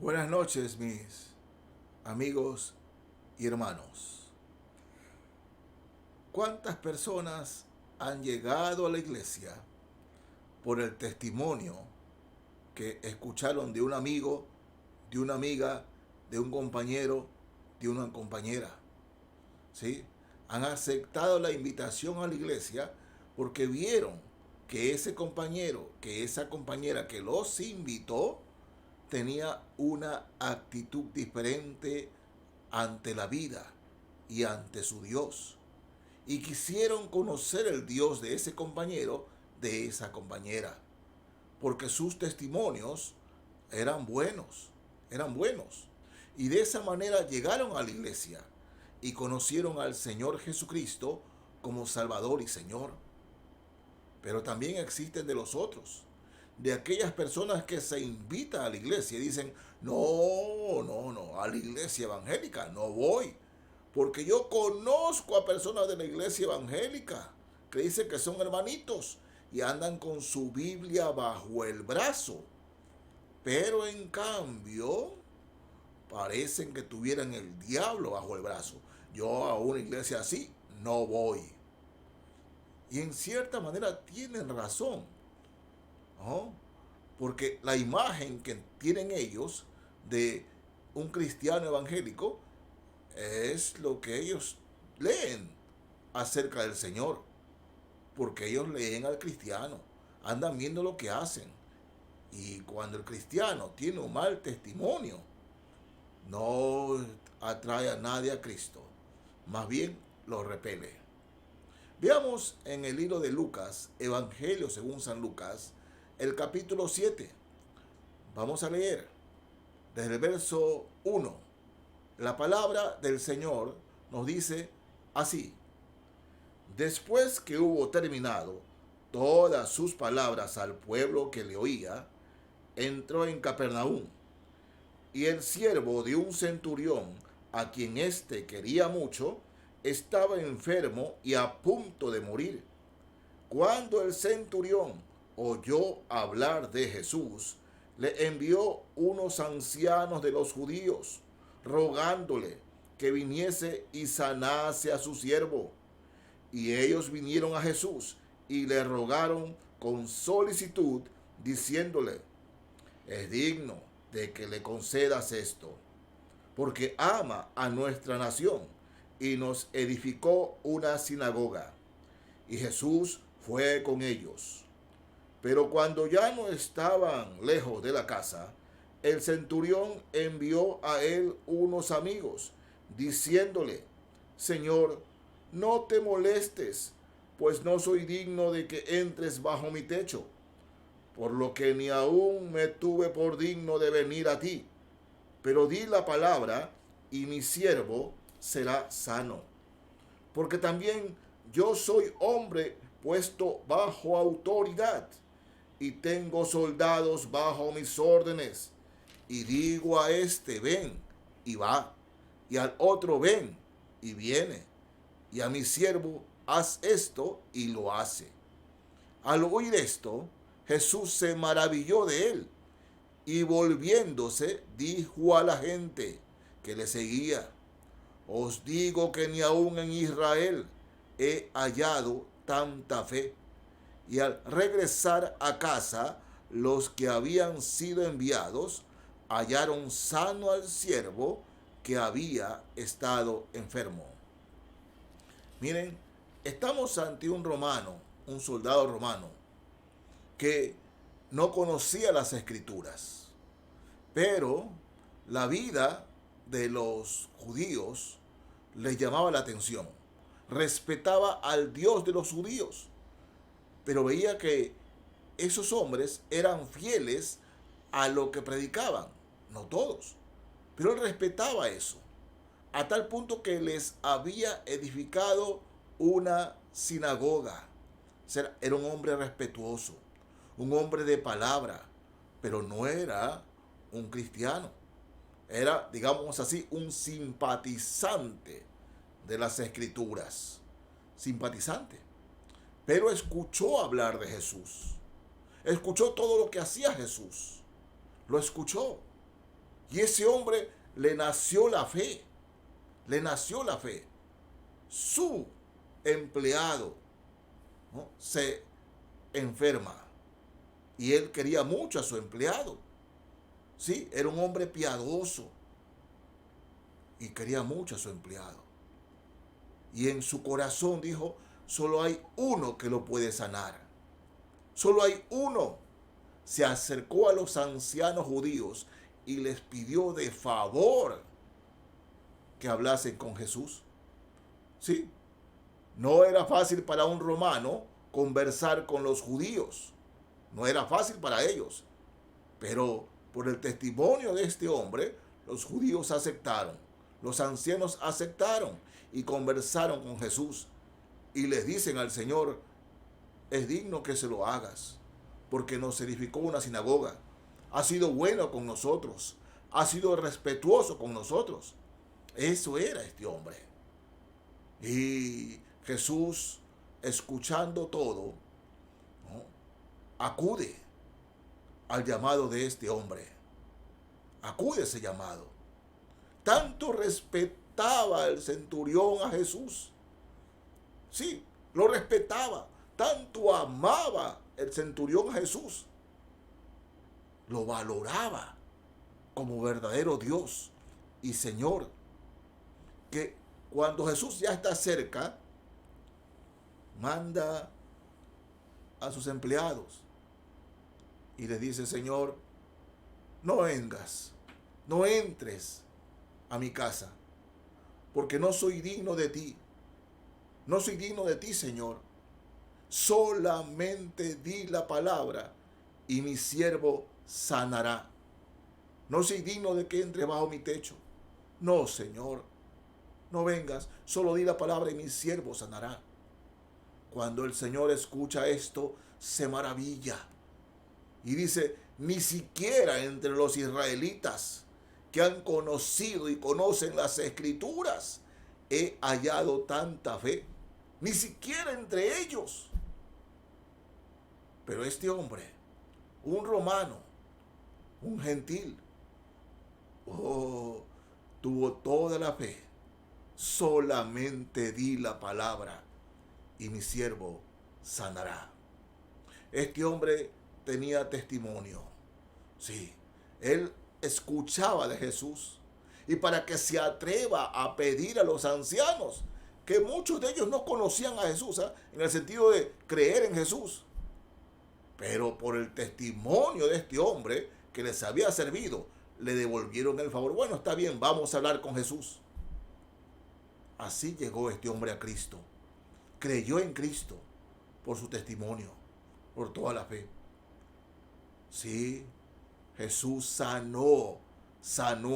Buenas noches, mis amigos y hermanos. ¿Cuántas personas han llegado a la iglesia por el testimonio que escucharon de un amigo, de una amiga, de un compañero, de una compañera? ¿Sí? Han aceptado la invitación a la iglesia porque vieron que ese compañero, que esa compañera que los invitó, tenía una actitud diferente ante la vida y ante su Dios. Y quisieron conocer el Dios de ese compañero, de esa compañera, porque sus testimonios eran buenos, eran buenos. Y de esa manera llegaron a la iglesia y conocieron al Señor Jesucristo como Salvador y Señor. Pero también existen de los otros, de aquellas personas que se invitan a la iglesia y dicen, no, a la iglesia evangélica no voy, porque yo conozco a personas de la iglesia evangélica que dicen que son hermanitos y andan con su Biblia bajo el brazo, pero en cambio parecen que tuvieran el diablo bajo el brazo. Yo a una iglesia así no voy. Y en cierta manera tienen razón, ¿no? Porque la imagen que tienen ellos de un cristiano evangélico es lo que ellos leen acerca del Señor. Porque ellos leen al cristiano, andan viendo lo que hacen. Y cuando el cristiano tiene un mal testimonio, no atrae a nadie a Cristo, más bien lo repele. Veamos en el libro de Lucas, Evangelio según San Lucas, el capítulo 7. Vamos a leer desde el verso 1. La palabra del Señor nos dice así: después que hubo terminado todas sus palabras al pueblo que le oía, entró en Capernaum. Y el siervo de un centurión, a quien éste quería mucho, estaba enfermo y a punto de morir. Cuando el centurión oyó hablar de Jesús, le envió unos ancianos de los judíos, rogándole que viniese y sanase a su siervo. Y ellos vinieron a Jesús y le rogaron con solicitud, diciéndole, es digno de que le concedas esto, porque ama a nuestra nación y nos edificó una sinagoga. Y Jesús fue con ellos. Pero cuando ya no estaban lejos de la casa, el centurión envió a él unos amigos, diciéndole, Señor, no te molestes, pues no soy digno de que entres bajo mi techo, por lo que ni aún me tuve por digno de venir a ti. Pero di la palabra, y mi siervo será sano. Porque también yo soy hombre puesto bajo autoridad, y tengo soldados bajo mis órdenes. Y digo a este, ven, y va, y al otro, ven, y viene, y a mi siervo, haz esto, y lo hace. Al oír esto, Jesús se maravilló de él, y volviéndose dijo a la gente que le seguía, os digo que ni aun en Israel he hallado tanta fe. Y al regresar a casa, los que habían sido enviados hallaron sano al siervo que había estado enfermo. Miren, estamos ante un romano, un soldado romano, que no conocía las escrituras, pero la vida de los judíos les llamaba la atención. Respetaba al Dios de los judíos, pero veía que esos hombres eran fieles a lo que predicaban, no todos, pero él respetaba eso, a tal punto que les había edificado una sinagoga. O sea, era un hombre respetuoso, un hombre de palabra, pero no era un cristiano. Era, digamos así, un simpatizante de las escrituras. Simpatizante. Pero escuchó hablar de Jesús. Escuchó todo lo que hacía Jesús. Lo escuchó. Y ese hombre le nació la fe. Le nació la fe. Su empleado, ¿no?, se enferma. Y él quería mucho a su empleado. Sí, era un hombre piadoso. Y quería mucho a su empleado. Y en su corazón dijo, solo hay uno que lo puede sanar. Solo hay uno. Se acercó a los ancianos judíos y les pidió de favor que hablasen con Jesús. Sí, no era fácil para un romano conversar con los judíos. No era fácil para ellos. Pero por el testimonio de este hombre, los judíos aceptaron. Los ancianos aceptaron y conversaron con Jesús. Y les dicen al Señor, es digno que se lo hagas, porque nos edificó una sinagoga. Ha sido bueno con nosotros. Ha sido respetuoso con nosotros. Eso era este hombre. Y Jesús, escuchando todo, ¿no?, acude al llamado de este hombre. Acude a ese llamado. Tanto respetaba el centurión a Jesús. Sí, lo respetaba. Tanto amaba el centurión a Jesús. Lo valoraba como verdadero Dios y Señor. Que cuando Jesús ya está cerca, manda a sus empleados y les dice, Señor, no vengas, no entres a mi casa, porque no soy digno de ti. No soy digno de ti, Señor. Solamente di la palabra y mi siervo sanará. No soy digno de que entre bajo mi techo. No, Señor, no vengas, solo di la palabra y mi siervo sanará. Cuando el Señor escucha esto, se maravilla y dice, ni siquiera entre los israelitas que han conocido y conocen las Escrituras he hallado tanta fe. Ni siquiera entre ellos. Pero este hombre, un romano, un gentil, tuvo toda la fe. Solamente di la palabra y mi siervo sanará. Este hombre tenía testimonio. Sí, él escuchaba de Jesús. Y para que se atreva a pedir a los ancianos, que muchos de ellos no conocían a Jesús, en el sentido de creer en Jesús. Pero por el testimonio de este hombre que les había servido, le devolvieron el favor. Bueno, está bien, vamos a hablar con Jesús. Así llegó este hombre a Cristo. Creyó en Cristo por su testimonio, por toda la fe. Sí, Jesús sanó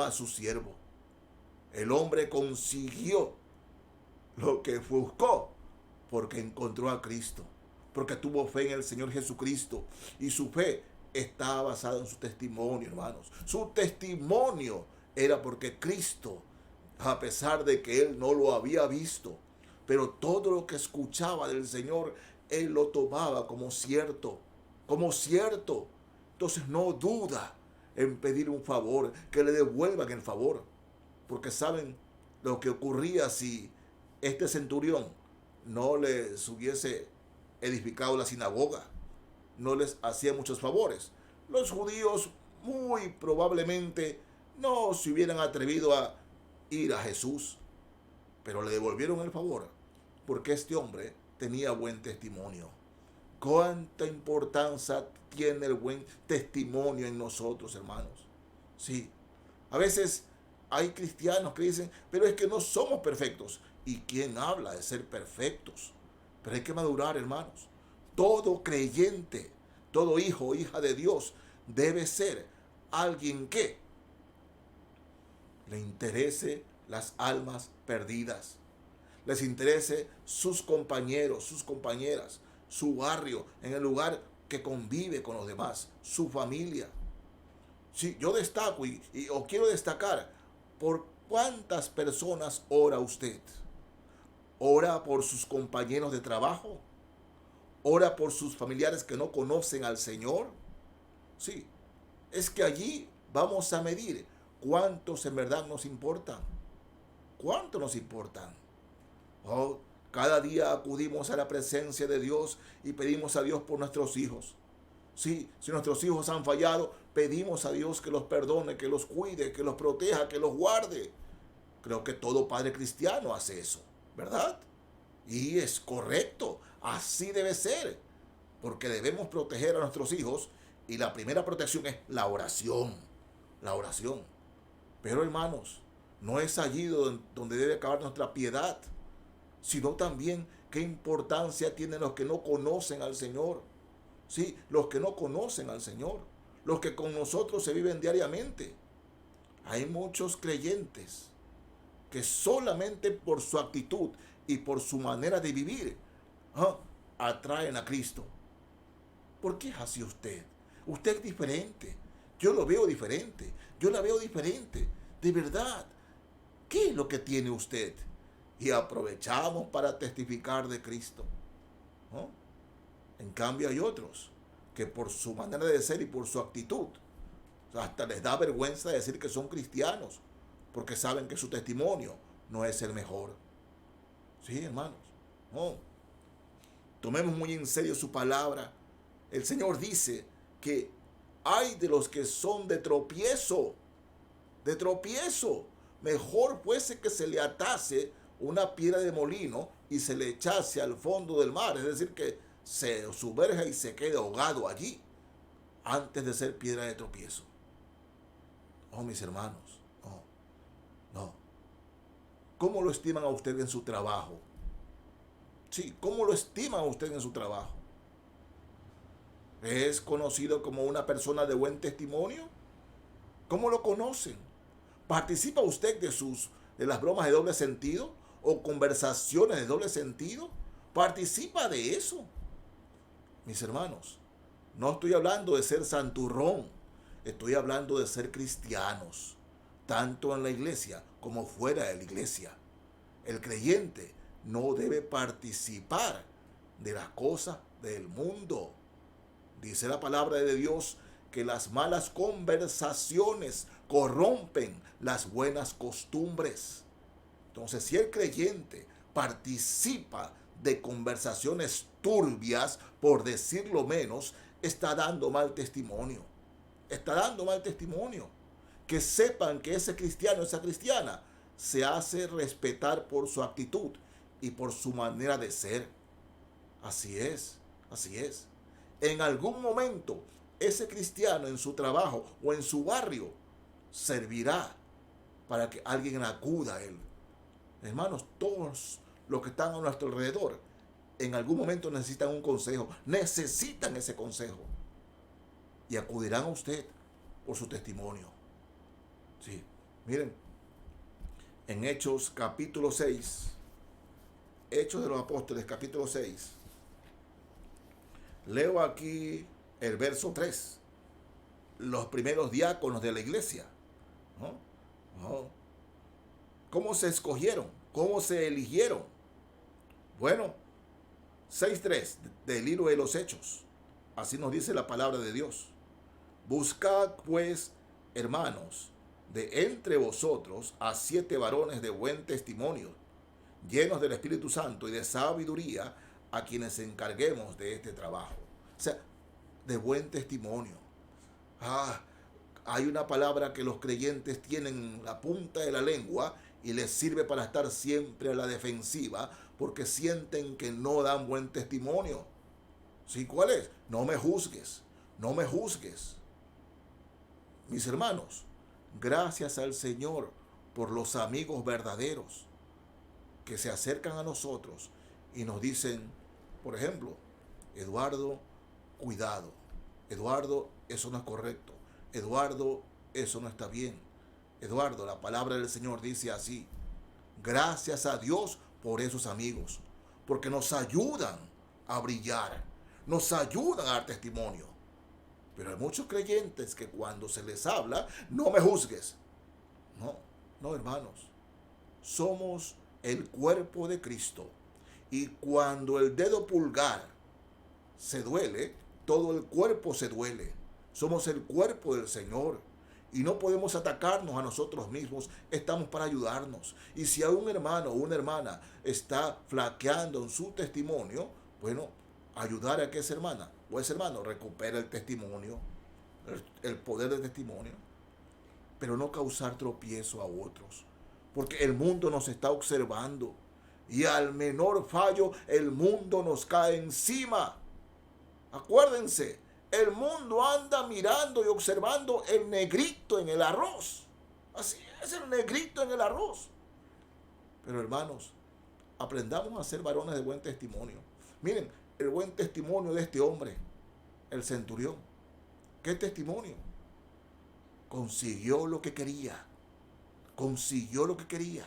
a su siervo. El hombre consiguió lo que buscó porque encontró a Cristo, porque tuvo fe en el Señor Jesucristo y su fe estaba basada en su testimonio, hermanos. Su testimonio era porque Cristo, a pesar de que él no lo había visto, pero todo lo que escuchaba del Señor, él lo tomaba como cierto, como cierto. Entonces no duda en pedir un favor, que le devuelvan el favor, porque saben lo que ocurría si este centurión no les hubiese edificado la sinagoga, no les hacía muchos favores. Los judíos muy probablemente no se hubieran atrevido a ir a Jesús, pero le devolvieron el favor porque este hombre tenía buen testimonio. ¿Cuánta importancia tiene el buen testimonio en nosotros, hermanos? Sí, a veces hay cristianos que dicen, pero es que no somos perfectos. ¿Y quién habla de ser perfectos? Pero hay que madurar, hermanos. Todo creyente, todo hijo o hija de Dios debe ser alguien que le interese las almas perdidas, les interese sus compañeros, sus compañeras, su barrio, en el lugar que convive con los demás, su familia. Sí, yo destaco o quiero destacar por cuántas personas ora usted. ¿Ora por sus compañeros de trabajo? ¿Ora por sus familiares que no conocen al Señor? Sí, es que allí vamos a medir ¿cuántos en verdad nos importan? ¿Cuántos nos importan? Oh, cada día acudimos a la presencia de Dios y pedimos a Dios por nuestros hijos. Sí, si nuestros hijos han fallado, pedimos a Dios que los perdone, que los cuide, que los proteja, que los guarde. Creo que todo padre cristiano hace eso, ¿verdad? Y es correcto, así debe ser, porque debemos proteger a nuestros hijos y la primera protección es la oración, la oración. Pero hermanos, no es allí donde debe acabar nuestra piedad, sino también qué importancia tienen los que no conocen al Señor. Sí, los que no conocen al Señor, los que con nosotros se viven diariamente. Hay muchos creyentes que solamente por su actitud y por su manera de vivir atraen a Cristo. ¿Por qué es así usted? Usted es diferente. Yo lo veo diferente. Yo la veo diferente. De verdad. ¿Qué es lo que tiene usted? Y aprovechamos para testificar de Cristo, ¿no? En cambio hay otros que por su manera de ser y por su actitud, hasta les da vergüenza decir que son cristianos, porque saben que su testimonio no es el mejor. Sí, hermanos. No. Tomemos muy en serio su palabra. El Señor dice que hay de los que son de tropiezo. De tropiezo. Mejor fuese que se le atase una piedra de molino y se le echase al fondo del mar. Es decir, que se sumerja y se quede ahogado allí antes de ser piedra de tropiezo. Oh, mis hermanos. No, no. ¿Cómo lo estiman a usted en su trabajo? Sí, ¿cómo lo estiman a usted en su trabajo? ¿Es conocido como una persona de buen testimonio? ¿Cómo lo conocen? ¿Participa usted de las bromas de doble sentido o conversaciones de doble sentido? ¿Participa de eso? Mis hermanos, no estoy hablando de ser santurrón, estoy hablando de ser cristianos, tanto en la iglesia como fuera de la iglesia. El creyente no debe participar de las cosas del mundo. Dice la palabra de Dios que las malas conversaciones corrompen las buenas costumbres. Entonces, si el creyente participa de conversaciones turbias, por decirlo menos, está dando mal testimonio. Está dando mal testimonio. Que sepan que ese cristiano, esa cristiana, se hace respetar por su actitud y por su manera de ser. Así es, así es. En algún momento, ese cristiano en su trabajo o en su barrio servirá para que alguien acuda a él. Hermanos, todos los que están a nuestro alrededor en algún momento necesitan un consejo, necesitan ese consejo y acudirán a usted por su testimonio. Sí, miren, en Hechos capítulo 6, Hechos de los Apóstoles capítulo 6, leo aquí el verso 3, los primeros diáconos de la iglesia, ¿no? ¿No? ¿Cómo se escogieron? ¿Cómo se eligieron? Bueno, 6.3 del libro de los Hechos. Así nos dice la palabra de Dios. Buscad pues, hermanos, de entre vosotros a 7 varones de buen testimonio, llenos del Espíritu Santo y de sabiduría, a quienes encarguemos de este trabajo. O sea, de buen testimonio. Hay una palabra que los creyentes tienen en la punta de la lengua y les sirve para estar siempre a la defensiva porque sienten que no dan buen testimonio. ¿Sí? ¿Cuál es? No me juzgues, no me juzgues. Mis hermanos, gracias al Señor por los amigos verdaderos que se acercan a nosotros y nos dicen, por ejemplo, Eduardo, cuidado. Eduardo, eso no es correcto. Eduardo, eso no está bien. Eduardo, la palabra del Señor dice así. Gracias a Dios por esos amigos, porque nos ayudan a brillar, nos ayudan a dar testimonio. Pero hay muchos creyentes que cuando se les habla, no me juzgues. No, hermanos. Somos el cuerpo de Cristo. Y cuando el dedo pulgar se duele, todo el cuerpo se duele. Somos el cuerpo del Señor. Y no podemos atacarnos a nosotros mismos, estamos para ayudarnos. Y si a un hermano o una hermana está flaqueando en su testimonio, bueno, ayudar a que esa hermana o ese hermano recupere el testimonio, el poder del testimonio, pero no causar tropiezo a otros, porque el mundo nos está observando y al menor fallo el mundo nos cae encima. Acuérdense, el mundo anda mirando y observando el negrito en el arroz. Así es, el negrito en el arroz. Pero hermanos, aprendamos a ser varones de buen testimonio. Miren, el buen testimonio de este hombre, el centurión. ¿Qué testimonio? Consiguió lo que quería. Consiguió lo que quería.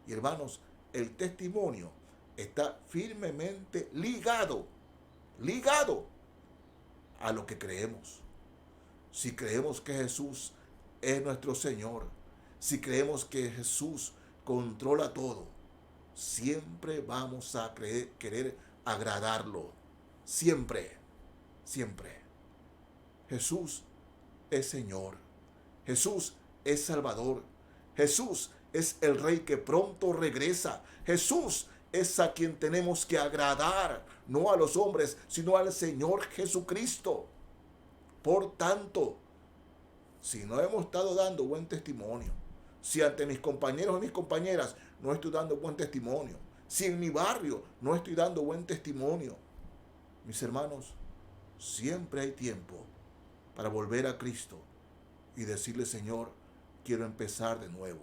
Y hermanos, el testimonio está firmemente ligado a lo que creemos. Si creemos que Jesús es nuestro Señor, si creemos que Jesús controla todo, siempre vamos a querer agradarlo. Siempre, siempre. Jesús es Señor. Jesús es Salvador. Jesús es el Rey que pronto regresa. Jesús es a quien tenemos que agradar, no a los hombres, sino al Señor Jesucristo. Por tanto, si no hemos estado dando buen testimonio, si ante mis compañeros y mis compañeras no estoy dando buen testimonio, si en mi barrio no estoy dando buen testimonio, mis hermanos, siempre hay tiempo para volver a Cristo y decirle: Señor, quiero empezar de nuevo.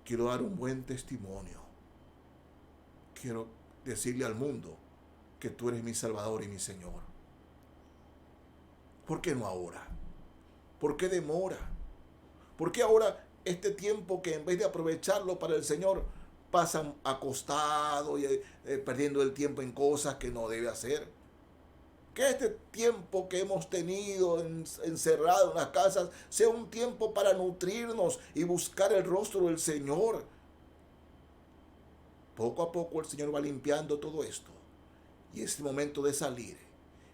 Quiero dar un buen testimonio. Quiero decirle al mundo que tú eres mi Salvador y mi Señor. ¿Por qué no ahora? ¿Por qué demora? ¿Por qué ahora este tiempo que en vez de aprovecharlo para el Señor pasan acostado y perdiendo el tiempo en cosas que no debe hacer? Que este tiempo que hemos tenido encerrado en las casas sea un tiempo para nutrirnos y buscar el rostro del Señor. Poco a poco el Señor va limpiando todo esto. Y es el momento de salir.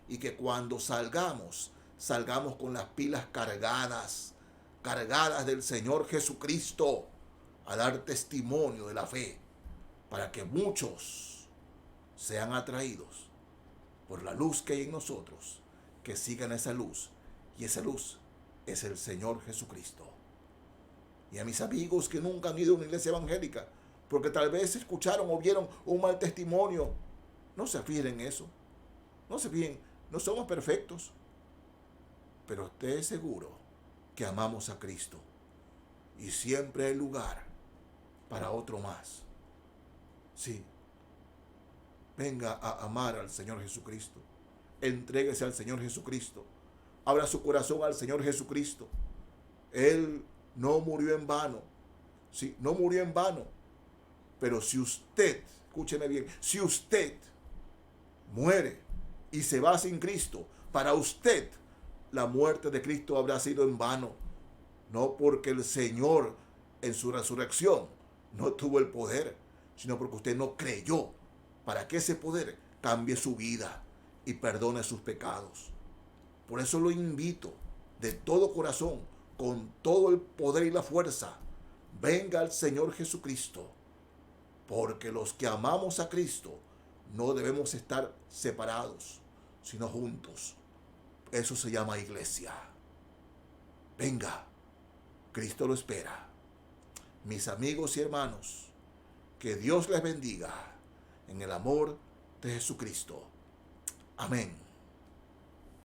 Y que cuando salgamos con las pilas cargadas del Señor Jesucristo, a dar testimonio de la fe, para que muchos sean atraídos por la luz que hay en nosotros, que sigan esa luz. Y esa luz es el Señor Jesucristo. Y a mis amigos que nunca han ido a una iglesia evangélica, porque tal vez escucharon o vieron un mal testimonio, no se fijen en eso. No se fijen, no somos perfectos. Pero esté seguro que amamos a Cristo. Y siempre hay lugar para otro más. Sí. Venga a amar al Señor Jesucristo. Entréguese al Señor Jesucristo. Abra su corazón al Señor Jesucristo. Él no murió en vano. Sí, no murió en vano. Pero si usted, escúcheme bien, si usted muere y se va sin Cristo, para usted la muerte de Cristo habrá sido en vano. No porque el Señor en su resurrección no tuvo el poder, sino porque usted no creyó para que ese poder cambie su vida y perdone sus pecados. Por eso lo invito de todo corazón, con todo el poder y la fuerza, venga al Señor Jesucristo, porque los que amamos a Cristo no debemos estar separados, sino juntos. Eso se llama iglesia. Venga, Cristo lo espera. Mis amigos y hermanos, que Dios les bendiga en el amor de Jesucristo. Amén.